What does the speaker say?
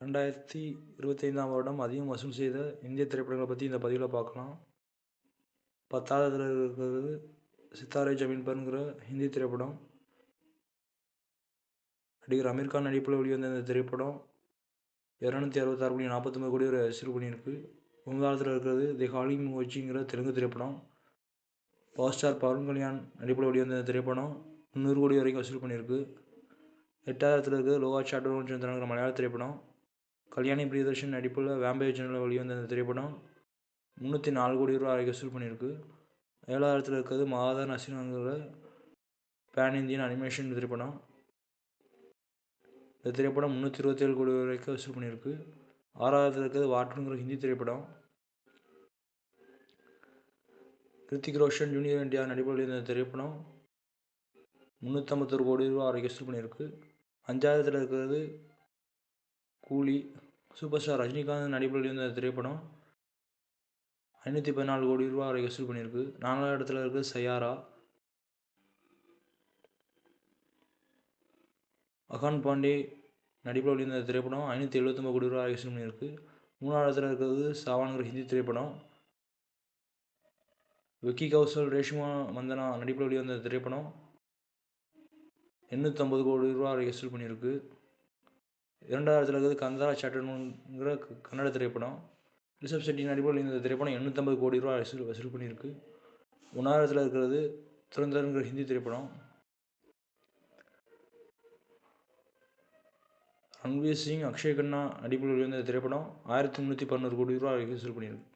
2025ஆம் வருடம் அதிகம் வசூல் செய்த இந்திய திரைப்படங்களை பற்றி இந்த பதிவில் பார்க்கலாம். 10வது இடத்துல இருக்கிறது சித்தாரே ஜமீன் பர்ங்கிற ஹிந்தி திரைப்படம். நடிகர் அமீர் கான் நடிப்பில் வெளிவந்த இந்த திரைப்படம் 266.49 கோடி வரை வசூல் பண்ணியிருக்கு. 9வது இருக்கிறது தி ஹாலிங் மோச்சிங்கிற தெலுங்கு திரைப்படம். பவர் ஸ்டார் பவன் கல்யாண் நடிப்பில் வெளிவந்த இந்த திரைப்படம் 300 கோடி வரைக்கும் வசூல் பண்ணியிருக்கு. 8வது இடத்துல இருக்கிறது லோகா சாட்டூர் சந்திரங்கிற மலையாள திரைப்படம். கல்யாணி பிரியதர்ஷன் நடிப்பில் வேம்பையர் சேனலில் வெளிவந்த இந்த திரைப்படம் 304 கோடி ரூபா வரைக்கும் வசூல் பண்ணியிருக்கு. 7வது இடத்துல இருக்கிறது மகாதா நசீருங்கிற பேன் இந்தியன் அனிமேஷன் திரைப்படம். இந்த திரைப்படம் 327 கோடி வரைக்கும் வசூல் பண்ணியிருக்கு. 6வது இடத்துல இருக்கிறது வாட்டருங்கிற ஹிந்தி திரைப்படம். கிருத்திக் ரோஷன் ஜூனியர் என்டிஆர் நடிப்பில் வெளிவந்த திரைப்படம் 351 கோடி ரூபா வரைக்கும் வசூல் பண்ணியிருக்கு. 5வது இடத்துல இருக்கிறது கூலி. சூப்பர் ஸ்டார் ரஜினிகாந்த் நடிப்பில் வெளிவந்த திரைப்படம் 514 கோடி ரூபா வரைக்கும் வசூல் பண்ணியிருக்கு. 4வது இடத்துல இருக்கிறது சையாரா. அகான் பாண்டே நடிப்பில் வெளிவந்த திரைப்படம் 579 கோடி ரூபா வசூல் பண்ணியிருக்கு. 3வது இடத்துல இருக்கிறது சாவான்கிற ஹிந்தி திரைப்படம். விக்கி கௌசல் ரேஷ்மா மந்தனா நடிப்பில் வெளிவந்த திரைப்படம் 850 கோடி ரூபா வரை வசூல் பண்ணியிருக்கு. 2வது இடத்துல இருக்கிறது கந்தா சாட்டர்னுங்கிற கன்னட திரைப்படம். ரிஷப் செட்டி நடிப்பில் வெளிவந்த திரைப்படம் 850 கோடி ரூபா வசூல் பண்ணியிருக்கு. 1வது இடத்துல இருக்கிறது துரந்தர்ங்கிற ஹிந்தி திரைப்படம். ரன்வீர் சிங் அக்ஷய் கண்ணா நடிப்பில் வெளிவந்த திரைப்படம் 1311 கோடி ரூபா வசூல் பண்ணியிருக்கு.